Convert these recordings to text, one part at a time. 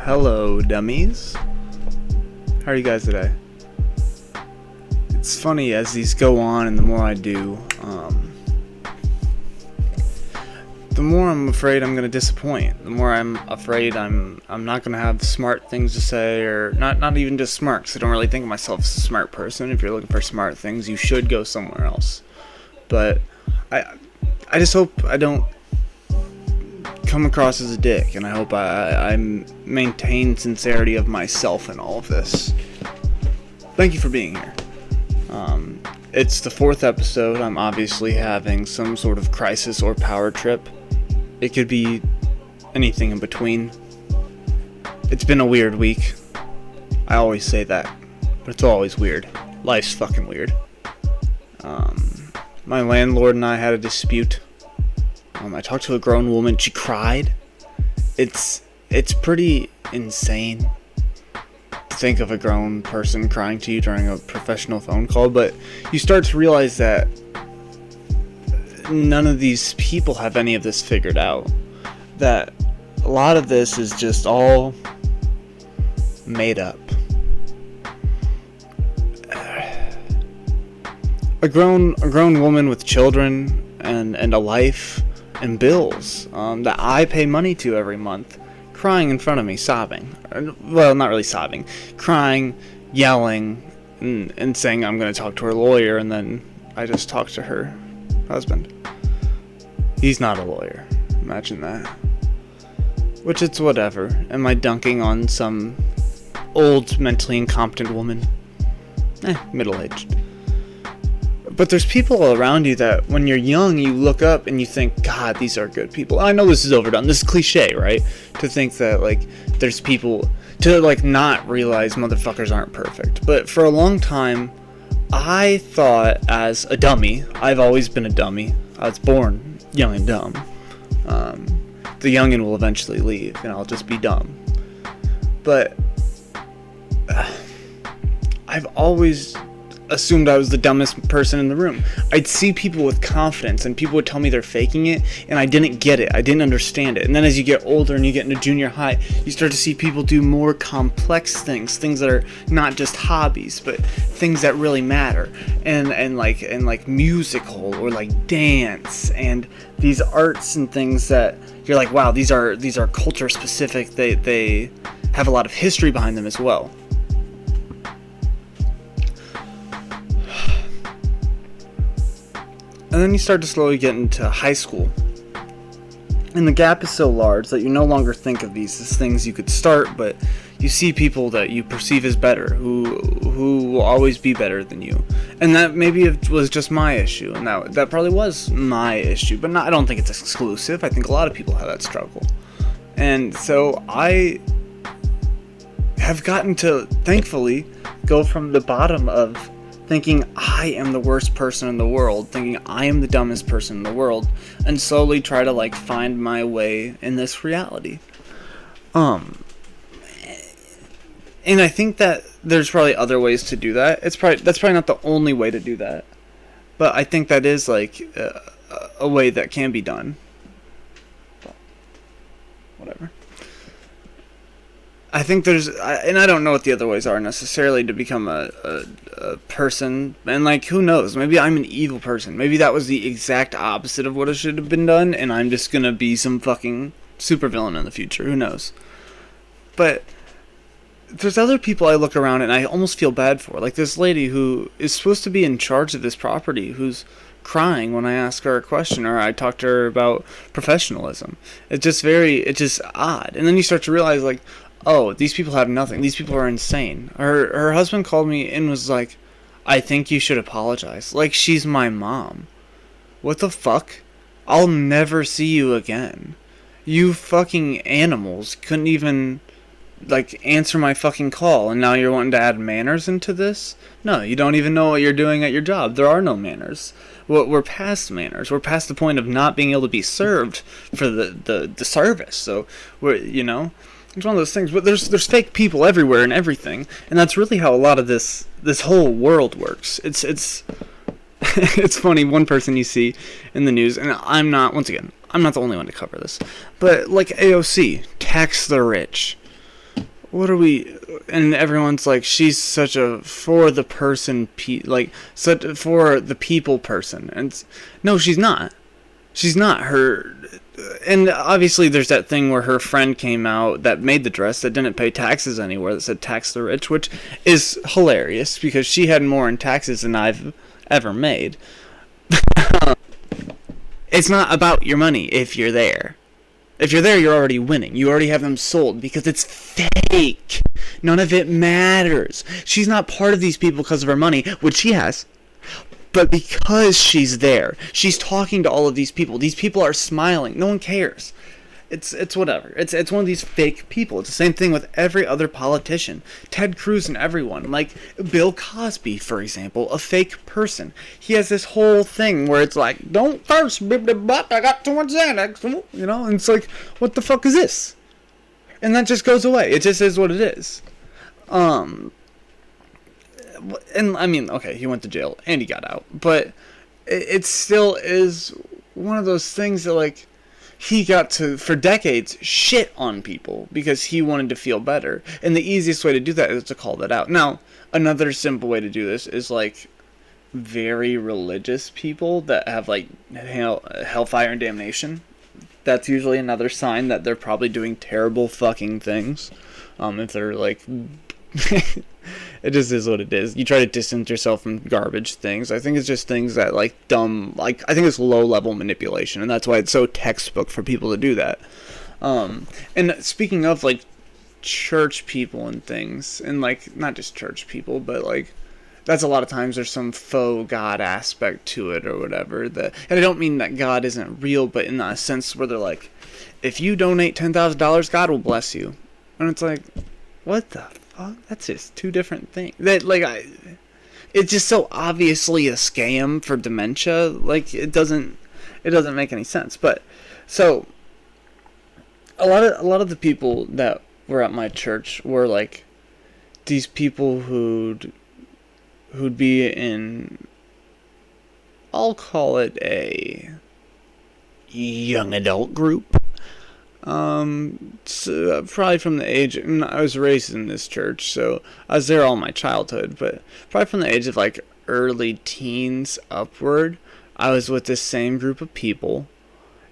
Hello, dummies. How are you guys today? It's funny as these go on, and the more I do, the more I'm afraid I'm gonna disappoint. The more I'm afraid I'm not gonna have smart things to say, or not even just smart, because I don't really think of myself as a smart person. If you're looking for smart things, you should go somewhere else. But I just hope I don't come across as a dick, and I hope I maintain sincerity of myself in all of this. Thank you for being here. It's the 4th episode. I'm obviously having some sort of crisis or power trip. It could be anything in between. It's been a weird week. I always say that, but it's always weird. Life's fucking weird. My landlord and I had a dispute. I talked to a grown woman. She cried. It's pretty insane to think of a grown person crying to you during a professional phone call, but you start to realize that none of these people have any of this figured out. That a lot of this is just all made up. A grown woman with children and a life and bills that I pay money to every month, crying in front of me, sobbing. Well, not really sobbing. Crying, yelling, and saying I'm going to talk to her lawyer, and then I just talked to her husband. He's not a lawyer. Imagine that. Which, it's whatever. Am I dunking on some old, mentally incompetent woman? Middle-aged. But there's people around you that when you're young, you look up and you think, God, these are good people. I know this is overdone. This is cliche, right? To think that, there's people to, not realize motherfuckers aren't perfect. But for a long time, I thought as a dummy, I've always been a dummy. I was born young and dumb. The youngin will eventually leave, and I'll just be dumb. But I've always assumed I was the dumbest person in the room. I'd see people with confidence, and people would tell me they're faking it, and I didn't get it. I didn't understand it. And then as you get older and you get into junior high, you start to see people do more complex things that are not just hobbies, but things that really matter, and musical or dance and these arts and things that you're like, wow, these are culture specific. They have a lot of history behind them as well. And then you start to slowly get into high school. And the gap is so large that you no longer think of these as things you could start, but you see people that you perceive as better, who will always be better than you. And that maybe it was just my issue, and that probably was my issue, but I don't think it's exclusive. I think a lot of people have that struggle. And so I have gotten to, thankfully, go from the bottom of thinking I am the worst person in the world, thinking I am the dumbest person in the world, and slowly try to find my way in this reality. And I think that there's probably other ways to do that. That's probably not the only way to do that, but I think that is a way that can be done. But whatever. I think and I don't know what the other ways are necessarily to become a person, and who knows, maybe I'm an evil person, maybe that was the exact opposite of what should have been done, and I'm just gonna be some fucking supervillain in the future, who knows. But there's other people I look around and I almost feel bad for, like this lady who is supposed to be in charge of this property, who's crying when I ask her a question or I talk to her about professionalism. It's just odd. And then you start to realize, oh, these people have nothing. These people are insane. Her husband called me and was like, I think you should apologize. Like she's my mom. What the fuck? I'll never see you again. You fucking animals couldn't even answer my fucking call, and now you're wanting to add manners into this? No, you don't even know what you're doing at your job. There are no manners. We're past manners. We're past the point of not being able to be served for the service. So it's one of those things. But there's fake people everywhere and everything, and that's really how a lot of this whole world works. It's it's funny. One person you see in the news, and I'm not the only one to cover this, but AOC, tax the rich. what are we, and everyone's like, she's such a for the person like such for the people person, and no, she's not. She's not her. And obviously there's that thing where her friend came out that made the dress that didn't pay taxes anywhere, that said tax the rich, which is hilarious because she had more in taxes than I've ever made. It's not about your money if you're there. If you're there, you're already winning. You already have them sold because it's fake. None of it matters. She's not part of these people because of her money, which she has. But because she's there, she's talking to all of these people. These people are smiling. No one cares. It's whatever. It's one of these fake people. It's the same thing with every other politician. Ted Cruz and everyone. Like Bill Cosby, for example, a fake person. He has this whole thing where it's like, don't curse, but I got too much Xanax. You know, and it's like, what the fuck is this? And that just goes away. It just is what it is. And I mean, okay, he went to jail and he got out. But it still is one of those things that, like, he got to, for decades, shit on people because he wanted to feel better. And the easiest way to do that is to call that out. Now, another simple way to do this is, like, very religious people that have, like, hellfire and damnation. That's usually another sign that they're probably doing terrible fucking things. If they're, like... It just is what it is. You try to distance yourself from garbage things. I think it's just things that, like, dumb, like, I think it's low-level manipulation, and that's why it's so textbook for people to do that. And speaking of, like, church people and things, and, like, not just church people, but, like, that's a lot of times there's some faux God aspect to it or whatever. That, and I don't mean that God isn't real, but in a sense where they're like, if you donate $10,000, God will bless you. And it's like, what the fuck? That's just two different things. That, like, it's just so obviously a scam for dementia. Like, it doesn't make any sense. But so a lot of the people that were at my church were like these people who'd be in, I'll call it a young adult group. So probably from the age, and I was raised in this church, so I was there all my childhood, but probably from the age of like early teens upward, I was with this same group of people,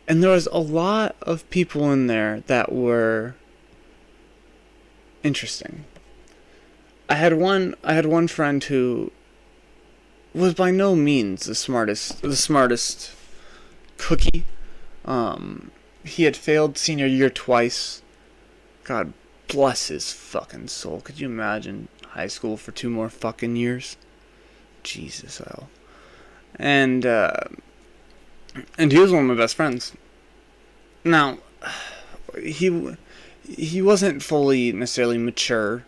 and there was a lot of people in there that were interesting. I had one friend who was by no means the smartest cookie. He had failed senior year twice. God bless his fucking soul. Could you imagine high school for 2 more fucking years? Jesus hell. And he was one of my best friends. Now, he wasn't fully necessarily mature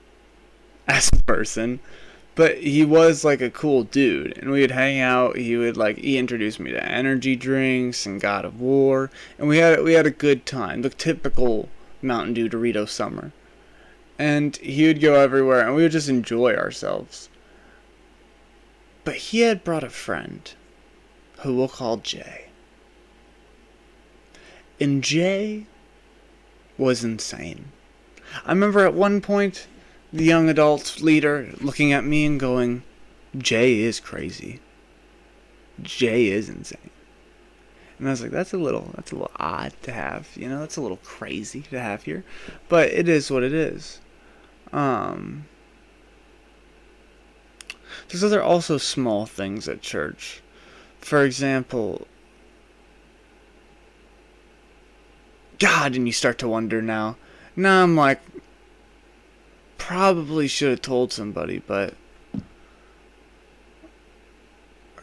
as a person, but he was like a cool dude, and we would hang out. He introduced me to energy drinks and God of War, and we had a good time, the typical Mountain Dew Dorito summer. And he would go everywhere, and we would just enjoy ourselves. But he had brought a friend, who we'll call Jay. And Jay was insane. I remember at one point, the young adult leader looking at me and going, Jay is crazy. Jay is insane. And I was like, that's a little odd to have, you know, that's a little crazy to have here. But it is what it is. There's other also small things at church. For example, God, and you start to wonder now. Now I'm like, probably should have told somebody, but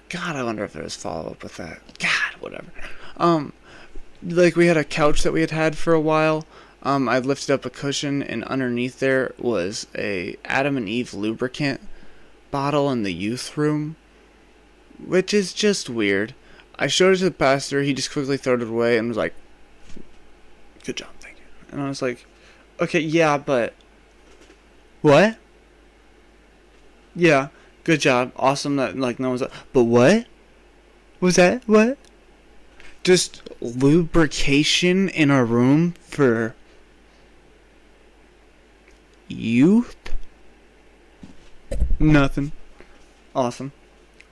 God, I wonder if there was follow-up with that. God, whatever. Like, we had a couch that we had for a while. I lifted up a cushion, and underneath there was a Adam and Eve lubricant bottle in the youth room, which is just weird. I showed it to the pastor. He just quickly threw it away and was like, good job, thank you. And I was like, okay, yeah, but what? Yeah, good job. Awesome that, like, no one's like, but what? Was that? What? Just lubrication in a room for Youth? Nothing. Awesome.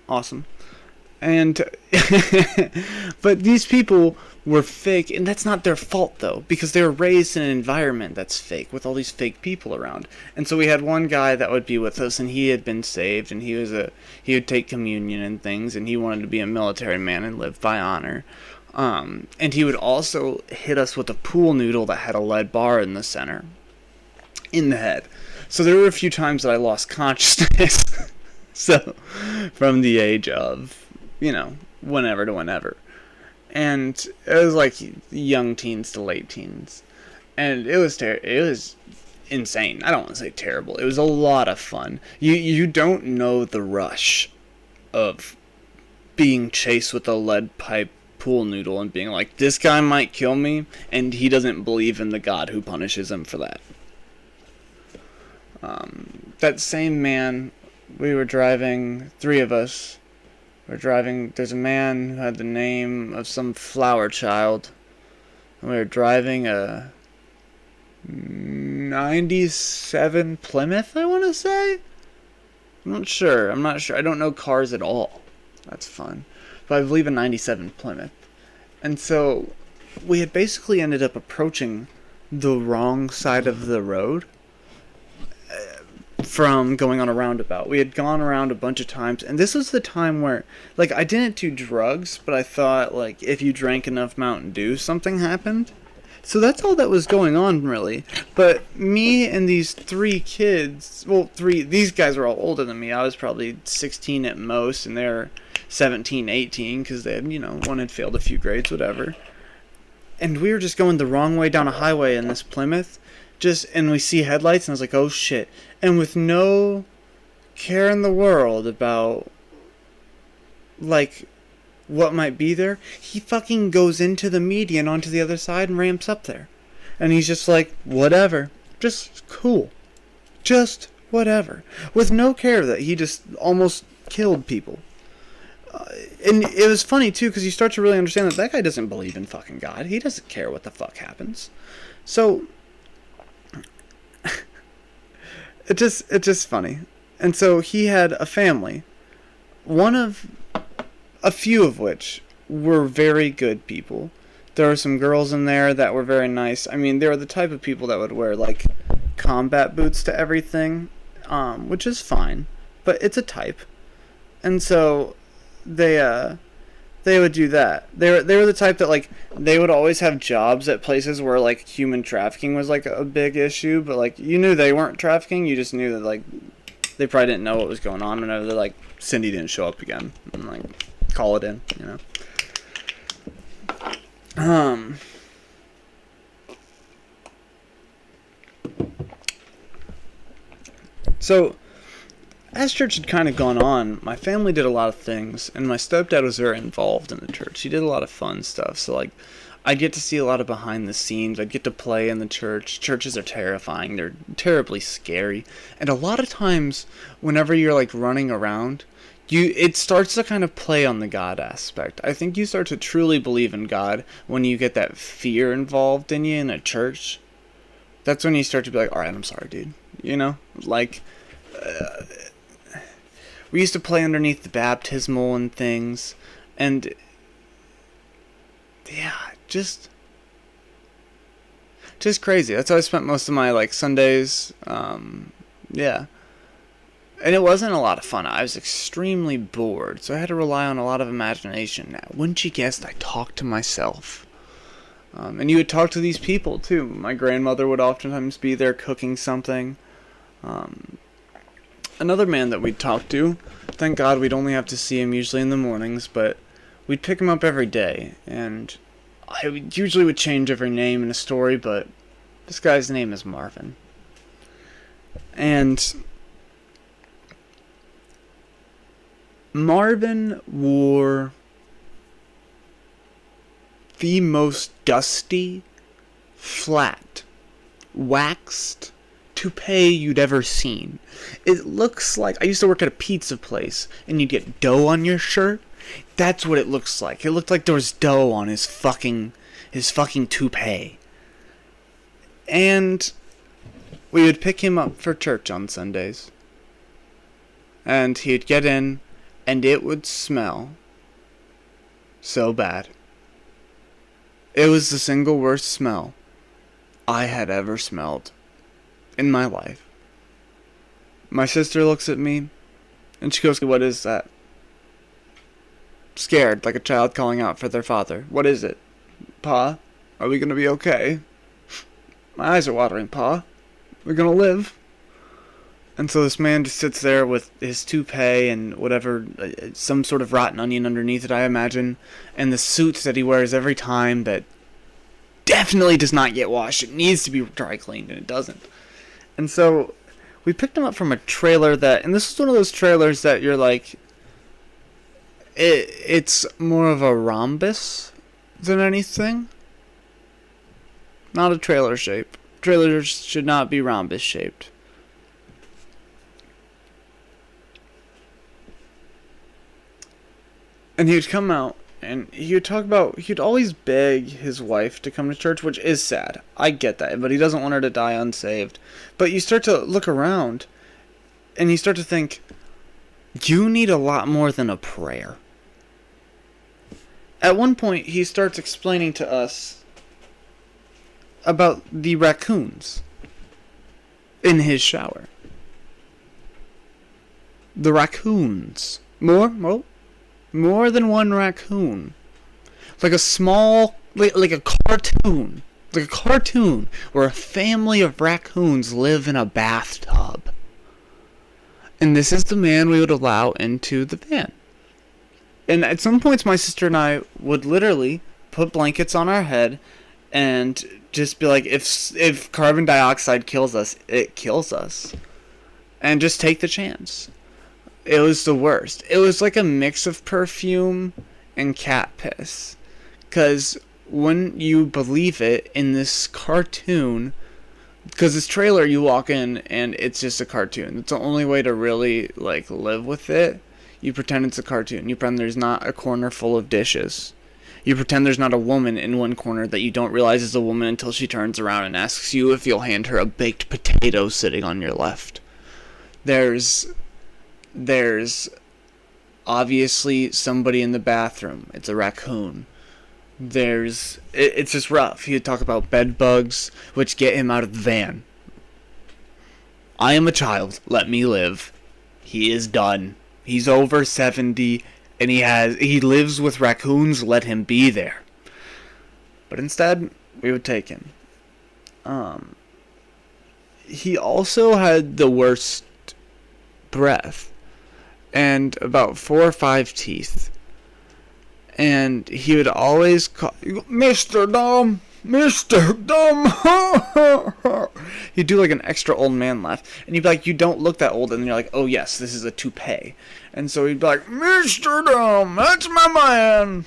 Awesome. And but these people were fake, and that's not their fault though, because they were raised in an environment that's fake with all these fake people around. And so we had one guy that would be with us, and he had been saved, and he would take communion and things, and he wanted to be a military man and live by honor. And he would also hit us with a pool noodle that had a lead bar in the center, in the head. So there were a few times that I lost consciousness. So, from the age of, whenever to whenever. And it was like young teens to late teens. And it was insane. I don't want to say terrible. It was a lot of fun. You don't know the rush of being chased with a lead pipe pool noodle and being like, this guy might kill me, and he doesn't believe in the God who punishes him for that. That same man, we were driving, three of us were driving, there's a man who had the name of some flower child, and we were driving a 97 Plymouth, I want to say? I'm not sure, I don't know cars at all. That's fun. But I believe a 97 Plymouth. And so, we had basically ended up approaching the wrong side of the road from going on a roundabout. We had gone around a bunch of times, and this was the time where, I didn't do drugs, but I thought, if you drank enough Mountain Dew, something happened. So that's all that was going on, really. But me and these three kids, these guys were all older than me. I was probably 16 at most, and they're 17, 18, because they had, one had failed a few grades, whatever. And we were just going the wrong way down a highway in this Plymouth, and we see headlights, and I was like, oh shit. And with no care in the world about, what might be there, he fucking goes into the median onto the other side and ramps up there. And he's just like, whatever. Just cool. Just whatever. With no care that he just almost killed people. And it was funny, too, because you start to really understand that guy doesn't believe in fucking God. He doesn't care what the fuck happens. So, it's just funny. And so he had a family. A few of which were very good people. There were some girls in there that were very nice. I mean, they were the type of people that would wear, combat boots to everything, which is fine, but it's a type. And so, they would do that. They were the type that, they would always have jobs at places where, human trafficking was, a big issue, but, you knew they weren't trafficking, you just knew that, they probably didn't know what was going on whenever they're Cindy didn't show up again, and, call it in, So, as church had kind of gone on, my family did a lot of things, and my stepdad was very involved in the church. He did a lot of fun stuff, so, I'd get to see a lot of behind the scenes. I'd get to play in the church. Churches are terrifying. They're terribly scary. And a lot of times, whenever you're, running around, it starts to kind of play on the God aspect. I think you start to truly believe in God when you get that fear involved in you in a church. That's when you start to be like, alright, I'm sorry, dude. We used to play underneath the baptismal and things. And, yeah, just crazy. That's how I spent most of my, Sundays. Yeah. And it wasn't a lot of fun. I was extremely bored, so I had to rely on a lot of imagination. Now, wouldn't you guess I talked to myself? And you would talk to these people, too. My grandmother would oftentimes be there cooking something. Another man that we'd talk to, thank God we'd only have to see him usually in the mornings, but we'd pick him up every day. And I usually would change every name in a story, but this guy's name is Marvin. And Marvin wore the most dusty, flat, waxed toupee you'd ever seen. It looks like, I used to work at a pizza place, and you'd get dough on your shirt. That's what it looks like. It looked like there was dough on his fucking toupee. And We would pick him up for church on Sundays. And he'd get in, and it would smell so bad. It was the single worst smell I had ever smelled in my life. My sister looks at me, and she goes, "What is that?" Scared, like a child calling out for their father. "What is it? Pa, are we gonna be okay? My eyes are watering, Pa. We're gonna live." And so this man just sits there with his toupee and whatever, some sort of rotten onion underneath it, I imagine, and the suit that he wears every time that definitely does not get washed. It needs to be dry cleaned, and it doesn't. And so we picked him up from a trailer that, and this is one of those trailers that you're like, it's more of a rhombus than anything. Not a trailer shape. Trailers should not be rhombus shaped. And he would come out, and he would talk about, he'd always beg his wife to come to church, which is sad. I get that, but he doesn't want her to die unsaved. But you start to look around, and you start to think, you need a lot more than a prayer. At one point, he starts explaining to us about the raccoons in his shower. The raccoons. More than one raccoon. Like a small, like a cartoon. Like a cartoon where a family of raccoons live in a bathtub. And this is the man we would allow into the van. And at some points, my sister and I would literally put blankets on our head and just be like, if carbon dioxide kills us, it kills us. And just take the chance. It was the worst. It was like a mix of perfume and cat piss. Because when you believe it, in this cartoon, because this trailer, you walk in and it's just a cartoon. It's the only way to really like live with it. You pretend it's a cartoon. You pretend there's not a corner full of dishes. You pretend there's not a woman in one corner that you don't realize is a woman until she turns around and asks you if you'll hand her a baked potato sitting on your left. There's obviously somebody in the bathroom. It's a raccoon. It's just rough. He'd talk about bed bugs, which get him out of the van. I am a child. Let me live. He is done. He's over 70, and he lives with raccoons. Let him be there. But instead, we would take him. He also had the worst breath. And about 4 or 5 teeth. And he would always call, "Mr. Dumb! Mr. Dumb!" He'd do like an extra old man laugh. And you'd be like, "You don't look that old." And you're like, "Oh yes, this is a toupee." And so he'd be like, "Mr. Dumb, that's my man!"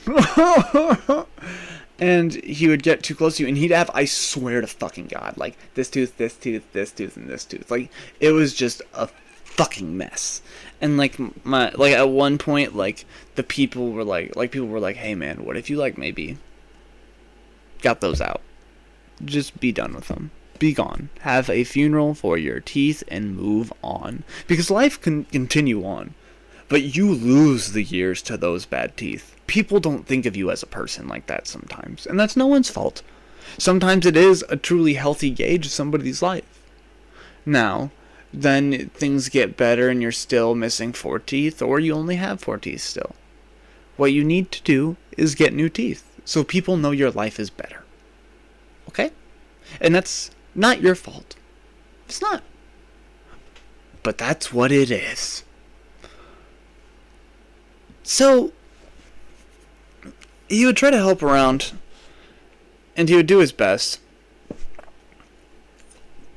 And he would get too close to you. And he'd have, I swear to fucking God, like this tooth, this tooth, this tooth, and this tooth. Like, it was just a fucking mess. And like at one point, like people were like, "Hey man, what if you like maybe got those out? Just be done with them. Be gone. Have a funeral for your teeth and move on, because life can continue on, but you lose the years to those bad teeth. People don't think of you as a person like that sometimes, and that's no one's fault. Sometimes it is a truly healthy gauge of somebody's life. Now, then things get better and you're still missing 4 teeth, or you only have 4 teeth still. What you need to do is get new teeth, so people know your life is better. Okay? And that's not your fault. It's not. But that's what it is. So, he would try to help around, and he would do his best.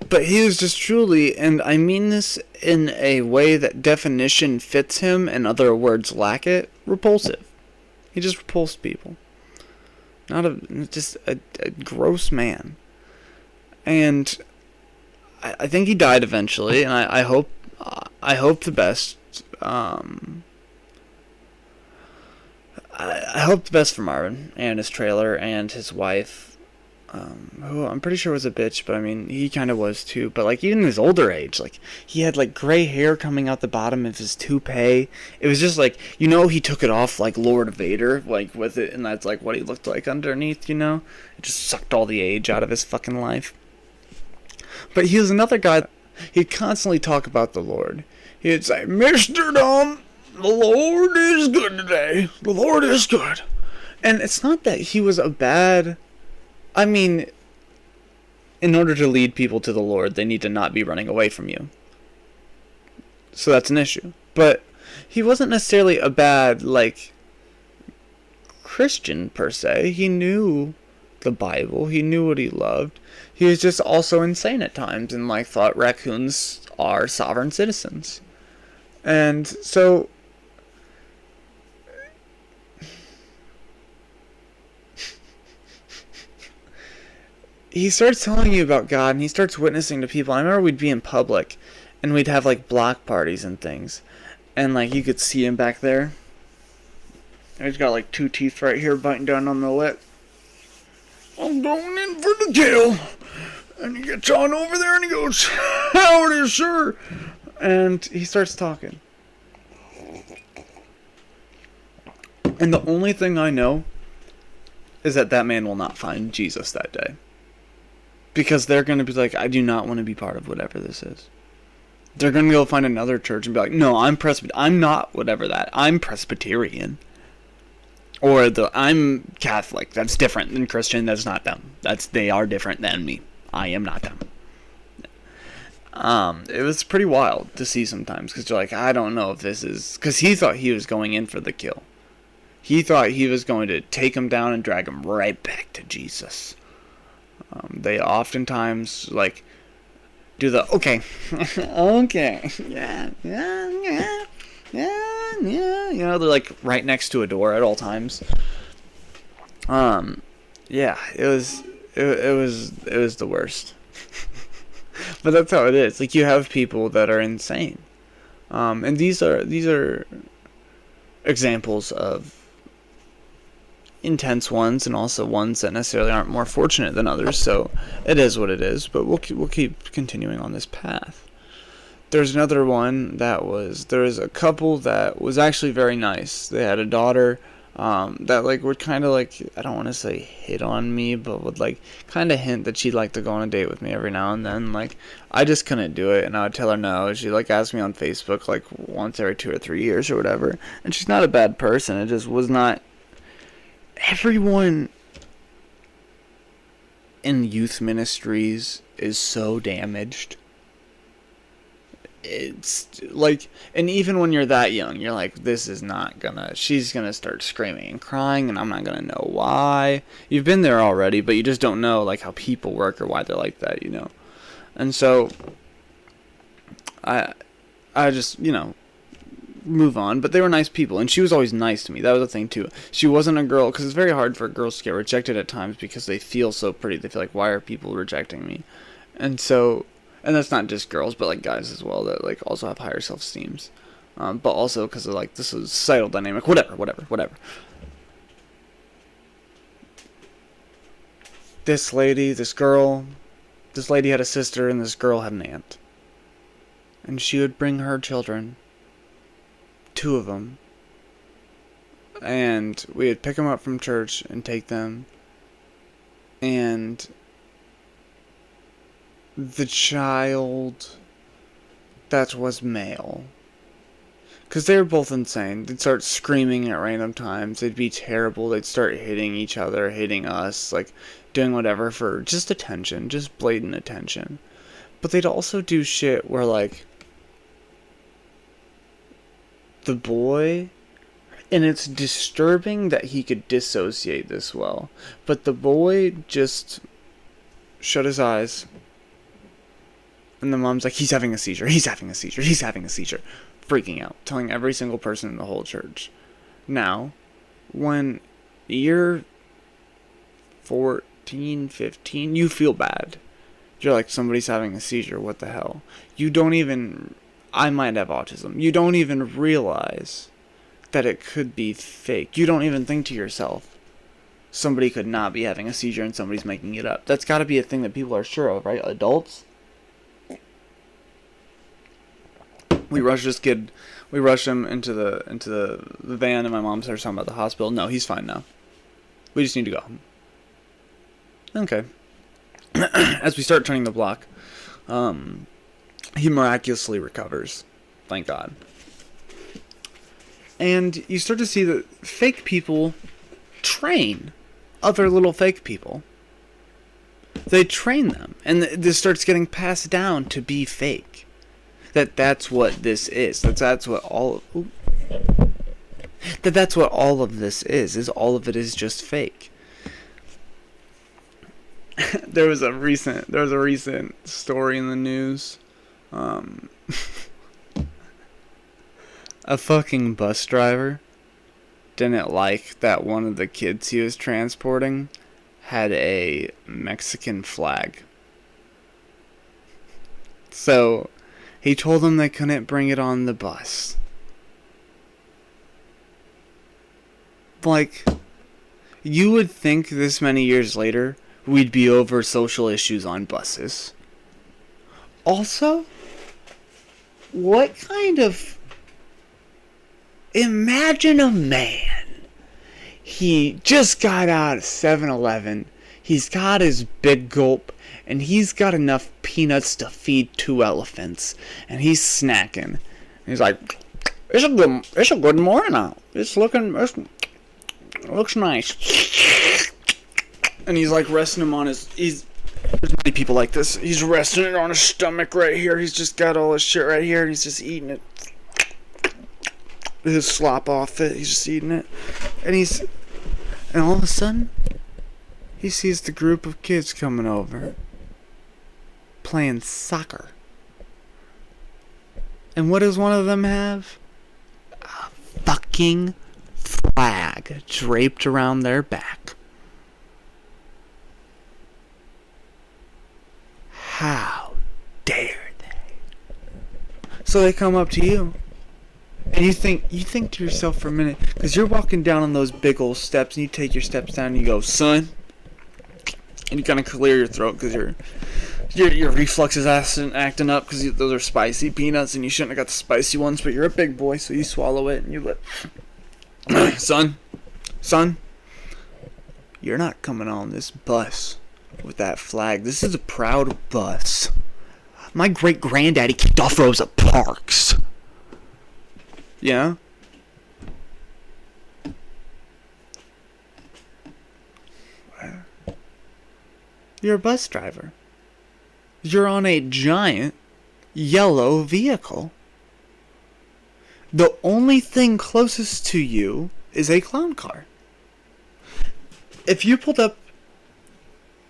But he was just truly, and I mean this in a way that definition fits him and other words lack it, repulsive. He just repulsed people. Just a gross man. And I think he died eventually, and I hope the best. I hope the best for Marvin and his trailer and his wife. who I'm pretty sure was a bitch, but I mean, he kind of was too. But like, even his older age, like, he had like gray hair coming out the bottom of his toupee. It was just like, he took it off like Lord Vader, like with it, and that's like what he looked like underneath, It just sucked all the age out of his fucking life. But he was another guy, he'd constantly talk about the Lord. He'd say, Mr. Dumb, the Lord is good today. The Lord is good. And it's not that he was a bad... I mean, in order to lead people to the Lord, they need to not be running away from you. So that's an issue. But he wasn't necessarily a bad, like, Christian, per se. He knew the Bible. He knew what he loved. He was just also insane at times and, like, thought raccoons are sovereign citizens. And so... he starts telling you about God, and he starts witnessing to people. I remember we'd be in public, and we'd have, like, block parties and things. And, like, you could see him back there. He's got, like, 2 teeth right here biting down on the lip. I'm going in for the kill. And he gets on over there, and he goes, howdy, sir. And he starts talking. And the only thing I know is that man will not find Jesus that day. Because they're going to be like, I do not want to be part of whatever this is. They're going to go find another church and be like, no, I'm not whatever that. I'm Presbyterian. Or I'm Catholic. That's different than Christian. That's not them. They are different than me. I am not them. It was pretty wild to see sometimes. Because you're like, I don't know if this is... Because he thought he was going in for the kill. He thought he was going to take him down and drag him right back to Jesus. They oftentimes, like, do the, okay, okay, yeah, they're, like, right next to a door at all times. Yeah, it was the worst. But that's how it is. Like, you have people that are insane. And these are examples of intense ones, and also ones that necessarily aren't more fortunate than others. So it is what it is. But we'll keep continuing on this path. There's another one there was a couple that was actually very nice. They had a daughter that like would kind of like, I don't want to say hit on me, but would like kind of hint that she'd like to go on a date with me every now and then. Like, I just couldn't do it, and I would tell her no. She'd like ask me on Facebook like once every 2 or 3 years or whatever. And she's not a bad person. It just was not. Everyone in youth ministries is so damaged. It's like, and even when you're that young, you're like, she's gonna start screaming and crying, and I'm not gonna know why. You've been there already, but you just don't know like how people work or why they're like that, And so I just, move on. But they were nice people, and she was always nice to me. That was the thing too. She wasn't a girl, because it's very hard for girls to get rejected at times because they feel so pretty. They feel like, why are people rejecting me? And that's not just girls, but like guys as well, that like also have higher self-esteems. But also because of like this is societal dynamic, whatever. This lady had a sister, and this girl had an aunt. And she would bring her children, 2 of them, and we would pick them up from church and take them, and the child that was male, because they were both insane, they'd start screaming at random times, they'd be terrible, they'd start hitting each other, hitting us, like doing whatever for just attention, just blatant attention. But they'd also do shit where like the boy, and it's disturbing that he could dissociate this well, but the boy just shut his eyes, and the mom's like, he's having a seizure, freaking out, telling every single person in the whole church. Now, when you're 14, 15, you feel bad. You're like, somebody's having a seizure, what the hell? I might have autism. You don't even realize that it could be fake. You don't even think to yourself, somebody could not be having a seizure and somebody's making it up. That's got to be a thing that people are sure of, right? Adults. We rush this kid. We rush him into the van, and my mom starts talking about the hospital. No, he's fine now. We just need to go. Okay. As we start turning the block, he miraculously recovers. Thank God. And you start to see that fake people train other little fake people. They train them, and this starts getting passed down to be fake. That's what this is. That's what all of this is all of it is just fake. There was a recent story in the news. A fucking bus driver didn't like that one of the kids he was transporting had a Mexican flag. So he told them they couldn't bring it on the bus. Like, you would think this many years later we'd be over social issues on buses. Also, what kind of... Imagine a man. He just got out of 7-Eleven. He's got his big gulp, and he's got enough peanuts to feed 2 elephants. And he's snacking. And he's like, it's a good morning out. It looks nice. And he's like resting him on his... There's many people like this. He's resting it on his stomach right here. He's just got all his shit right here, and he's just eating it. His slop off it. He's just eating it. And all of a sudden, he sees the group of kids coming over, playing soccer. And what does one of them have? A fucking flag draped around their back. How dare they? So they come up to you. And you think to yourself for a minute, because you're walking down on those big old steps, and you take your steps down, and you go, son, and you kind of clear your throat because your reflexes acting up because those are spicy peanuts, and you shouldn't have got the spicy ones, but you're a big boy, so you swallow it, and you let, son, you're not coming on this bus with that flag. This is a proud bus. My great-granddaddy kicked off Rosa Parks. Yeah? You're a bus driver. You're on a giant yellow vehicle. The only thing closest to you is a clown car. If you pulled up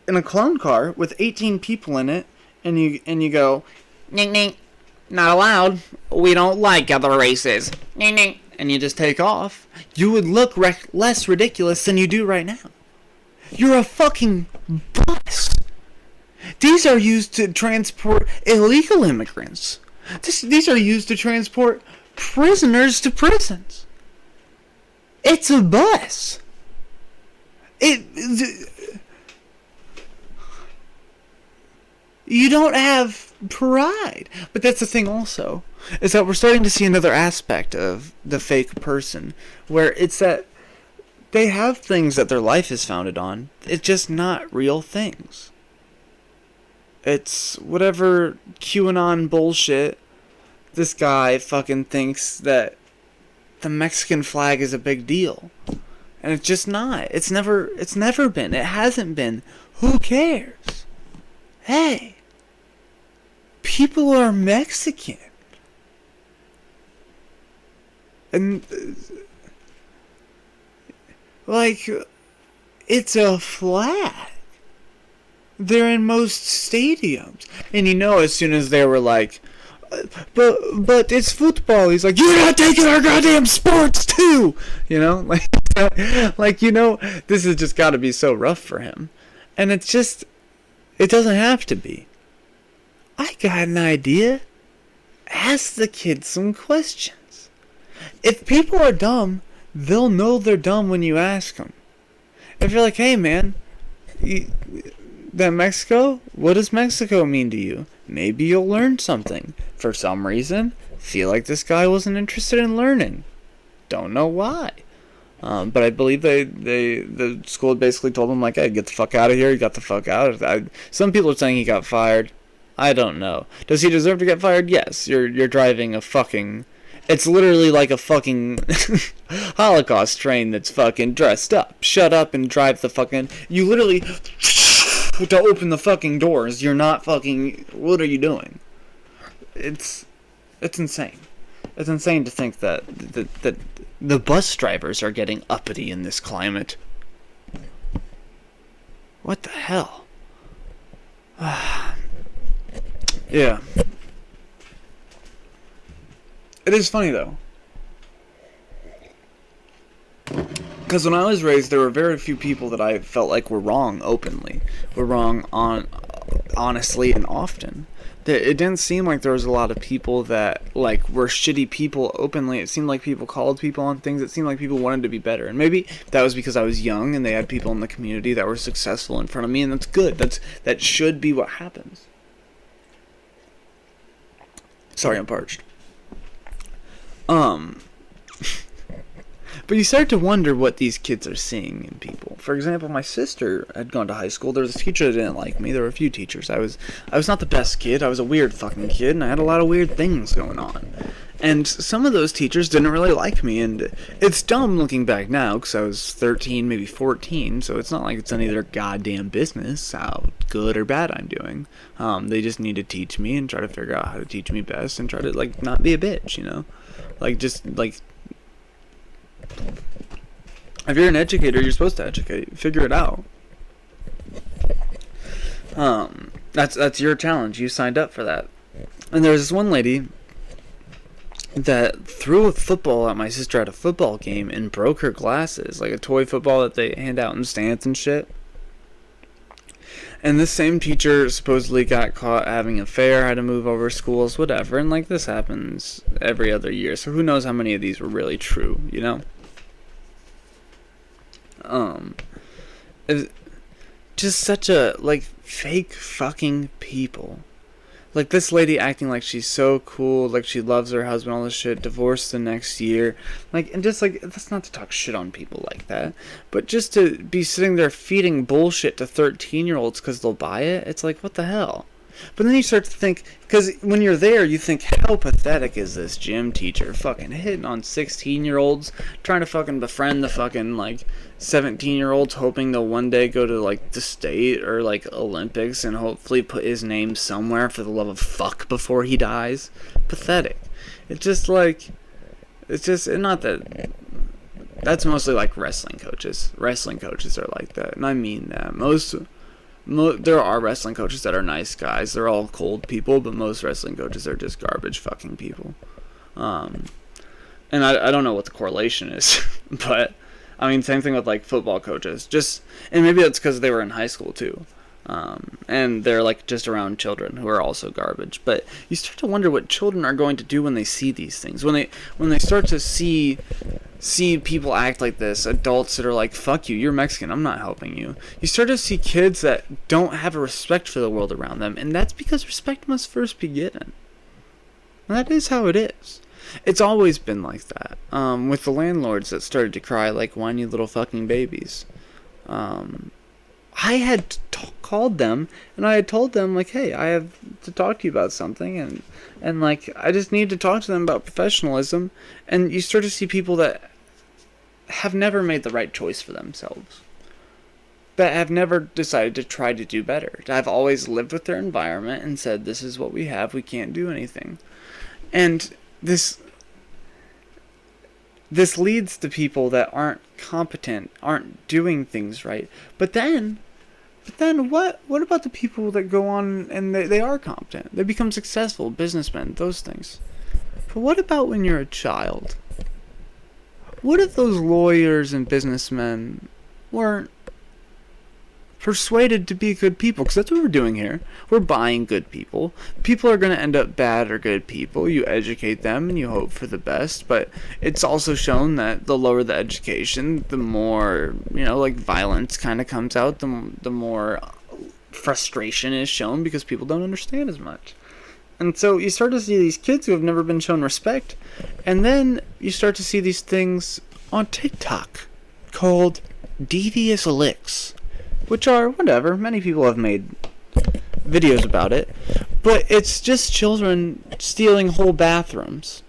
in a clown car with 18 people in it, and you go, ning ning, not allowed, we don't like other races, ning ning, and you just take off, you would look less ridiculous than you do right now. You're a fucking bus. These are used to transport illegal immigrants. These are used to transport prisoners to prisons. It's a bus. You don't have pride. But that's the thing also, is that we're starting to see another aspect of the fake person, where it's that they have things that their life is founded on. It's just not real things. It's whatever QAnon bullshit. This guy fucking thinks that the Mexican flag is a big deal. And it's just not. It's never been. It hasn't been. Who cares? Hey. People are Mexican. And like, it's a flag. They're in most stadiums. And you know, as soon as they were like, but it's football, he's like, you're not taking our goddamn sports too! You know? Like, you know, this has just got to be so rough for him. And it's just, it doesn't have to be. I got an idea. Ask the kids some questions. If people are dumb, they'll know they're dumb when you ask them. If you're like, hey man, that Mexico, what does Mexico mean to you? Maybe you'll learn something. For some reason, feel like this guy wasn't interested in learning. Don't know why. But I believe the school basically told him, like, hey, get the fuck out of here. He got the fuck out. Some people are saying he got fired. I don't know. Does he deserve to get fired? Yes. You're driving a fucking... It's literally like a fucking Holocaust train that's fucking dressed up. Shut up and drive the fucking... You literally... to open the fucking doors. You're not fucking... What are you doing? It's insane. It's insane to think that the bus drivers are getting uppity in this climate. What the hell? Yeah. It is funny, though. Because when I was raised, there were very few people that I felt like were wrong openly. Were wrong honestly and often. It didn't seem like there was a lot of people that, like, were shitty people openly. It seemed like people called people on things. It seemed like people wanted to be better. And maybe that was because I was young and they had people in the community that were successful in front of me, and that's good. That should be what happens. Sorry, I'm parched. But you start to wonder what these kids are seeing in people. For example, my sister had gone to high school. There was a teacher that didn't like me. There were a few teachers. I was not the best kid. I was a weird fucking kid, and I had a lot of weird things going on. And some of those teachers didn't really like me, and it's dumb looking back now, because I was 13, maybe 14, so it's not like it's any of their goddamn business how good or bad I'm doing. They just need to teach me and try to figure out how to teach me best and try to, like, not be a bitch, you know? Like, just, like... If you're an educator, you're supposed to educate. Figure it out. That's your challenge. You signed up for that. And there was this one lady that threw a football at my sister at a football game and broke her glasses, like a toy football that they hand out in stands and shit. And this same teacher supposedly got caught having an affair, had to move over schools, whatever. And, like, this happens every other year. So who knows how many of these were really true, you know? It's just such a, like, fake fucking people. Like, this lady acting like she's so cool, like she loves her husband, all this shit, divorced the next year. Like, and just, like, that's not to talk shit on people like that, but just to be sitting there feeding bullshit to 13-year-olds because they'll buy it, it's like, what the hell? But then you start to think, because when you're there, you think, how pathetic is this gym teacher fucking hitting on 16-year-olds, trying to fucking befriend the fucking, like, 17-year-olds, hoping they'll one day go to, like, the state or, like, Olympics and hopefully put his name somewhere for the love of fuck before he dies. Pathetic. It's just, like, it's just, not that... That's mostly, like, wrestling coaches. Wrestling coaches are like that, and I mean that. There are wrestling coaches that are nice guys. They're all cold people, but most wrestling coaches are just garbage fucking people. And I don't know what the correlation is, but I mean, same thing with, like, football coaches. And maybe that's because they were in high school too. And they're, like, just around children who are also garbage. But you start to wonder what children are going to do when they see these things. When they start to see people act like this, adults that are like, fuck you, you're Mexican, I'm not helping you. You start to see kids that don't have a respect for the world around them, and that's because respect must first begin. And that is how it is. It's always been like that. With the landlords that started to cry like whiny little fucking babies. I had called them, and I had told them, like, hey, I have to talk to you about something, and like, I just need to talk to them about professionalism. And you start to see people that have never made the right choice for themselves, that have never decided to try to do better, that have always lived with their environment and said, this is what we have, we can't do anything. And this leads to people that aren't competent, aren't doing things right. But then what about the people that go on and they are competent? They become successful businessmen, those things. But what about when you're a child? What if those lawyers and businessmen weren't persuaded to be good people, because that's what we're doing here. We're buying good people. People are going to end up bad or good people. You educate them and you hope for the best, but it's also shown that the lower the education, the more, like, violence kind of comes out, the more frustration is shown because people don't understand as much. And so you start to see these kids who have never been shown respect, and then you start to see these things on TikTok called devious licks, which are whatever. Many people have made videos about it, but it's just children stealing whole bathrooms.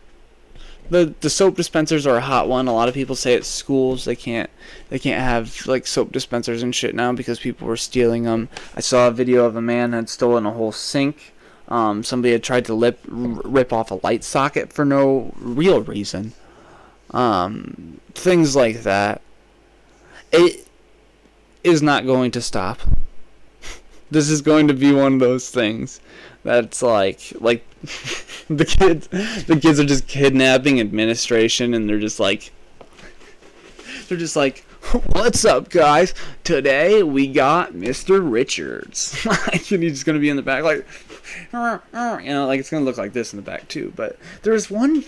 The soap dispensers are a hot one. A lot of people say at schools they can't have like soap dispensers and shit now because people were stealing them. I saw a video of a man had stolen a whole sink. Somebody had tried to rip off a light socket for no real reason. Things like that. It is not going to stop. This is going to be one of those things that's like the kids are just kidnapping administration, and they're just like, what's up, guys? Today we got Mr. Richards. And he's just gonna be in the back like, like it's gonna look like this in the back too. But there's one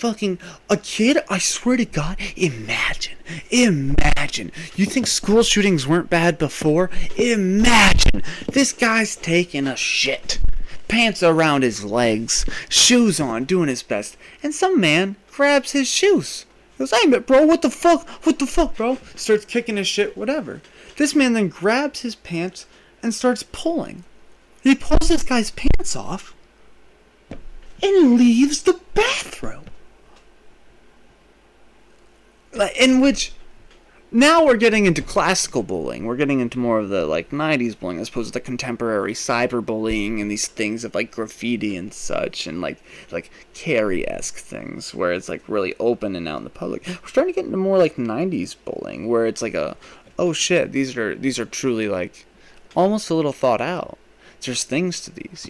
a kid, I swear to God, imagine, you think school shootings weren't bad before? Imagine, this guy's taking a shit, pants around his legs, shoes on, doing his best, and some man grabs his shoes. He goes, hey, bro, what the fuck, bro? Starts kicking his shit, whatever. This man then grabs his pants and starts pulling. He pulls this guy's pants off and leaves the bathroom. In which, now we're getting into classical bullying. We're getting into more of the 90s bullying as opposed to the contemporary cyberbullying and these things of graffiti and such, and like Carrie-esque things where it's really open and out in the public. We're starting to get into more 90s bullying where it's oh shit, these are truly almost a little thought out. There's things to these,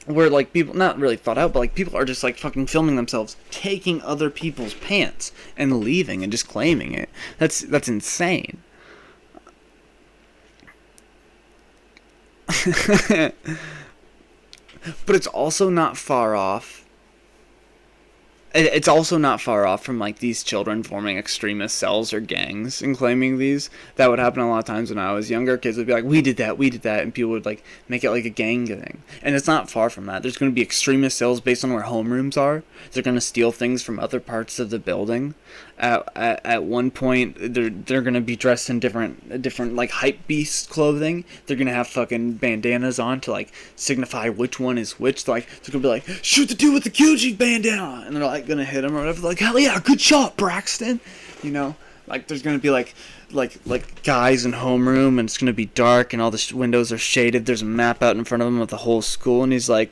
where people, not really thought out, but people are just fucking filming themselves taking other people's pants and leaving and just claiming it. That's insane. But it's also not far off. It's also not far off from these children forming extremist cells or gangs and claiming these. That would happen a lot of times when I was younger. Kids would be like, we did that, and people would make it a gang thing. And it's not far from that. There's going to be extremist cells based on where homerooms are. They're going to steal things from other parts of the building. At one point, they're going to be dressed in different hype beast clothing. They're going to have fucking bandanas on to signify which one is which. They're going to be like, shoot the dude with the Gucci bandana, and they're gonna hit him or whatever. Hell yeah, good shot, Braxton. There's gonna be like guys in homeroom, and it's gonna be dark, and all the windows are shaded. There's a map out in front of him of the whole school, and he's a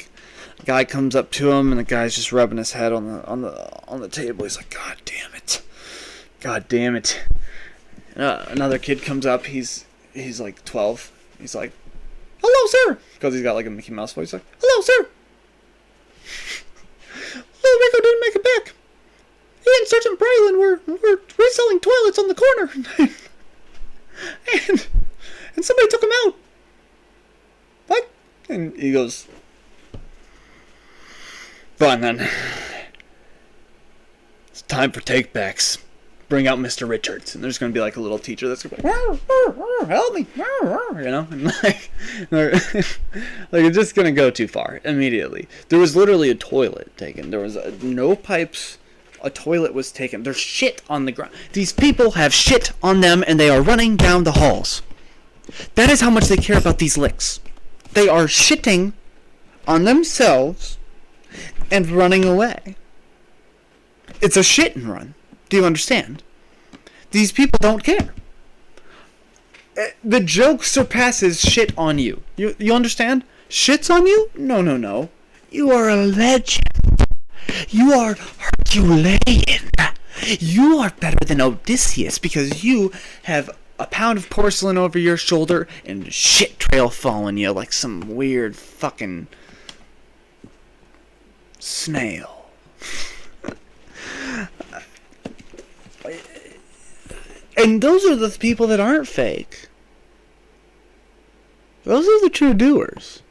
guy comes up to him, and the guy's just rubbing his head on the table. He's like, God damn it. Another kid comes up. He's 12. He's like, hello, sir, because he's got a Mickey Mouse voice. He's like, hello, sir. Little Rico didn't make it back. He and Sergeant Braylon were reselling toilets on the corner. and somebody took him out. What? And he goes, fine then. It's time for take-backs. Bring out Mr. Richards. And there's going to be a little teacher that's going to be like, help me. And it's just going to go too far immediately. There was literally a toilet taken. There was no pipes. A toilet was taken. There's shit on the ground. These people have shit on them, and they are running down the halls. That is how much they care about these licks. They are shitting on themselves and running away. It's a shit and run. Do you understand? These people don't care. The joke surpasses shit on you. You understand? Shit's on you? No. You are a legend. You are Herculean. You are better than Odysseus because you have a pound of porcelain over your shoulder and shit trail following you like some weird fucking snail. And those are the people that aren't fake. Those are the true doers.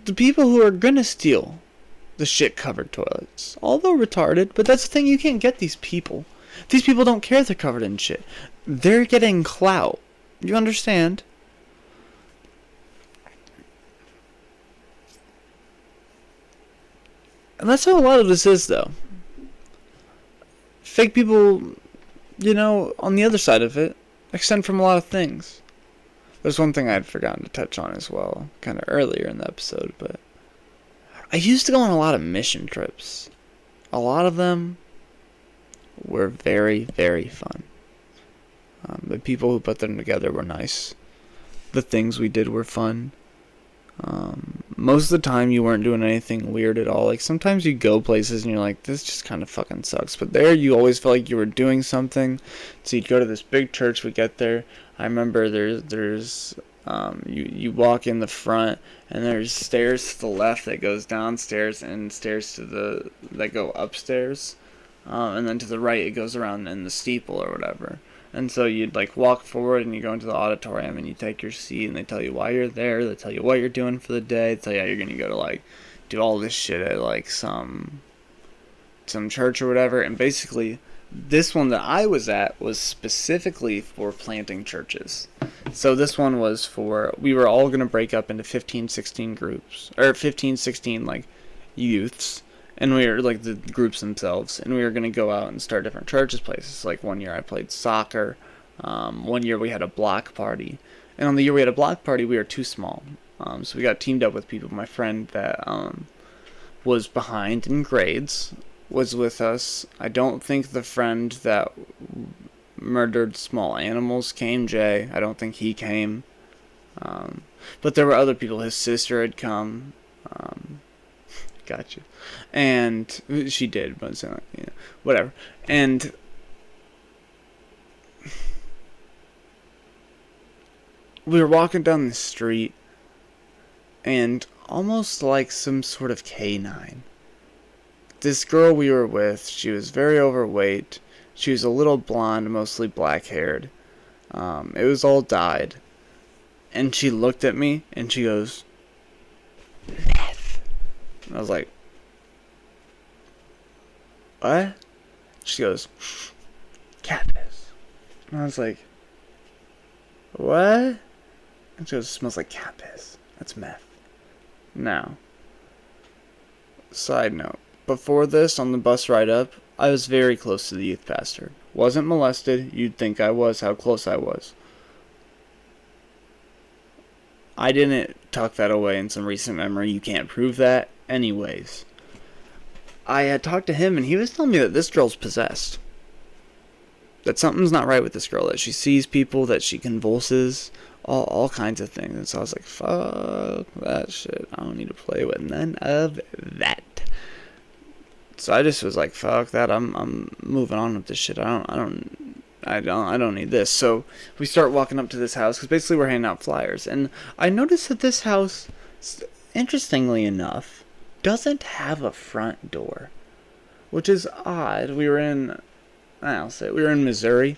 The people who are gonna steal the shit-covered toilets. Although retarded, but that's the thing, you can't get these people. These people don't care if they're covered in shit. They're getting clout. You understand? And that's how a lot of this is, though. Fake people, on the other side of it, extend from a lot of things. There's one thing I'd forgotten to touch on as well, kind of earlier in the episode, but I used to go on a lot of mission trips. A lot of them were very, very fun. The people who put them together were nice. The things we did were fun. Most of the time you weren't doing anything weird at all. Like, sometimes you go places and you're like, this just kind of fucking sucks. But there you always felt like you were doing something. So you'd go to this big church, we get there. I remember there's you walk in the front and there's stairs to the left that goes downstairs and stairs that go upstairs. And then to the right it goes around in the steeple or whatever. And so you'd walk forward and you go into the auditorium and you take your seat and they tell you why you're there, they tell you what you're doing for the day, they tell you how you're gonna go to do all this shit at some church or whatever. And basically this one that I was at was specifically for planting churches. So this one was we were all gonna break up into 15, 16 groups, or 15, 16 youths. And we were the groups themselves, and we were gonna go out and start different churches, places. One year I played soccer. One year we had a block party, and on the year we had a block party, we were too small. So we got teamed up with people. My friend that was behind in grades was with us. I don't think the friend that murdered small animals came. Jay, I don't think he came. But there were other people. His sister had come. Gotcha. And she did, but whatever. And we were walking down the street, and almost like some sort of canine, this girl we were with, she was very overweight. She was a little blonde, mostly black-haired. It was all dyed. And she looked at me, and she goes, and I was like, what? She goes, cat piss. And I was like, what? And she goes, it smells like cat piss. That's meth. Now, side note, before this, on the bus ride up, I was very close to the youth pastor. Wasn't molested. You'd think I was, how close I was. I didn't tuck that away in some recent memory. You can't prove that. Anyways, I had talked to him and he was telling me that this girl's possessed. That something's not right with this girl. That she sees people, that she convulses, all kinds of things. And so I was like, fuck that shit. I don't need to play with none of that. So I just was like, fuck that. I'm moving on with this shit. I don't need this. So we start walking up to this house because basically we're handing out flyers. And I noticed that this house, interestingly enough, doesn't have a front door, which is odd. We were in Missouri.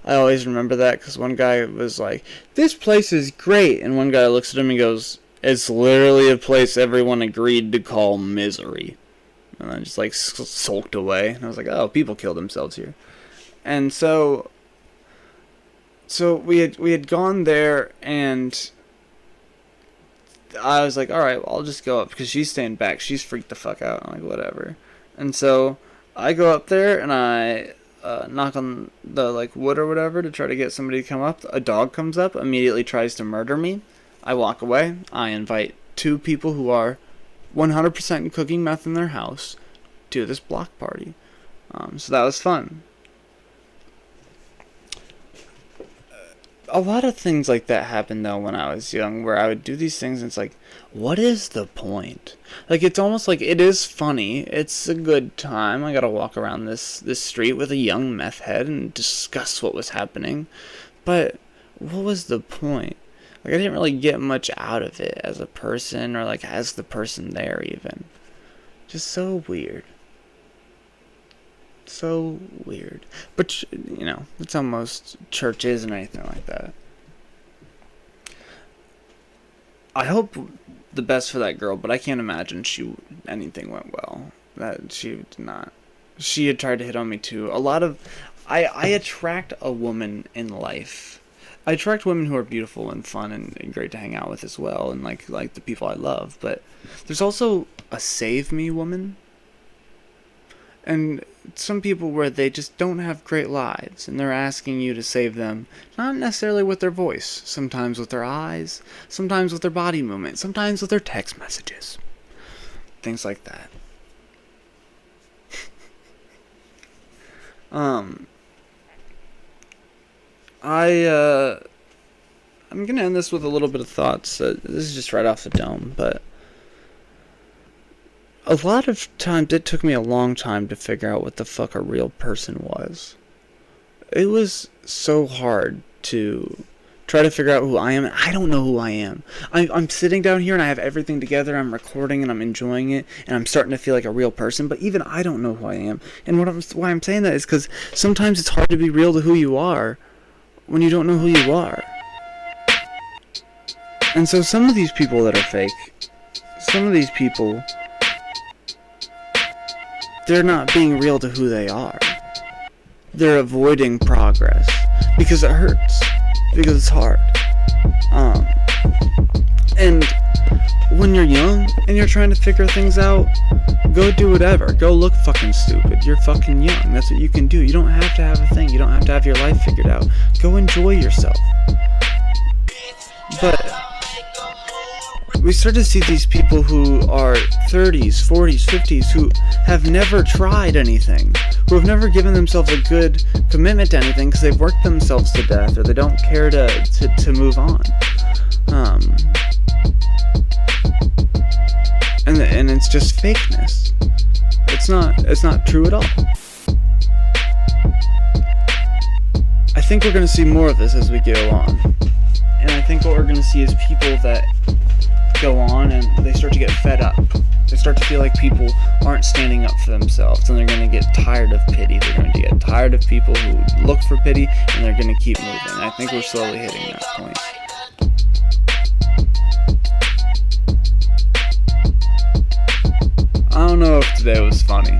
I always remember that because one guy was like, this place is great. And one guy looks at him and goes, it's literally a place everyone agreed to call misery. And then just sulked away. And I was like, oh, people kill themselves here. And so we had gone there, and I was like, alright, well, I'll just go up, because she's staying back. She's freaked the fuck out. I'm like, whatever. And so I go up there, and I knock on the wood or whatever to try to get somebody to come up. A dog comes up, immediately tries to murder me. I walk away. I invite two people who are 100% cooking meth in their house to this block party. So that was fun. A lot of things like that happened, though, when I was young, where I would do these things, and it's like, what is the point? It's almost like it is funny. It's a good time. I gotta walk around this street with a young meth head and discuss what was happening. But what was the point? I didn't really get much out of it as a person, or as the person there even. Just so weird. So weird. But, it's how most church is and anything like that. I hope the best for that girl, but I can't imagine anything went well. That she did not. She had tried to hit on me too. I attract a woman in life. I attract women who are beautiful and fun and great to hang out with as well, and like the people I love. But there's also a save me woman, and some people where they just don't have great lives, and they're asking you to save them, not necessarily with their voice, sometimes with their eyes, sometimes with their body movement, sometimes with their text messages, things like that. I'm gonna end this with a little bit of thoughts. This is just right off the dome, but a lot of times it took me a long time to figure out what the fuck a real person was. It was so hard to try to figure out who I am. I don't know who I am. I'm sitting down here and I have everything together. I'm recording and I'm enjoying it, and I'm starting to feel like a real person. But even I don't know who I am. And why I'm saying that is because sometimes it's hard to be real to who you are when you don't know who you are. And so some of these people that are fake, some of these people, they're not being real to who they are. They're avoiding progress because it hurts, because it's hard. And when you're young and you're trying to figure things out, go do whatever. Go look fucking stupid. You're fucking young. That's what you can do. You don't have to have a thing. You don't have to have your life figured out. Go enjoy yourself. But we start to see these people who are 30s, 40s, 50s, who have never tried anything, who have never given themselves a good commitment to anything because they've worked themselves to death, or they don't care to move on. And it's just fakeness. It's not true at all. I think we're going to see more of this as we go on. And I think what we're going to see is people that go on and they start to get fed up. They start to feel like people aren't standing up for themselves, and they're going to get tired of pity. They're going to get tired of people who look for pity, and they're going to keep moving. I think we're slowly hitting that point. I don't know if today was funny.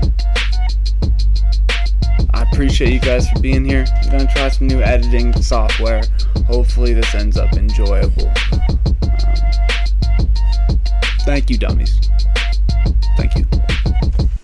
I appreciate you guys for being here. I'm going to try some new editing software. Hopefully this ends up enjoyable. Thank you, dummies. Thank you.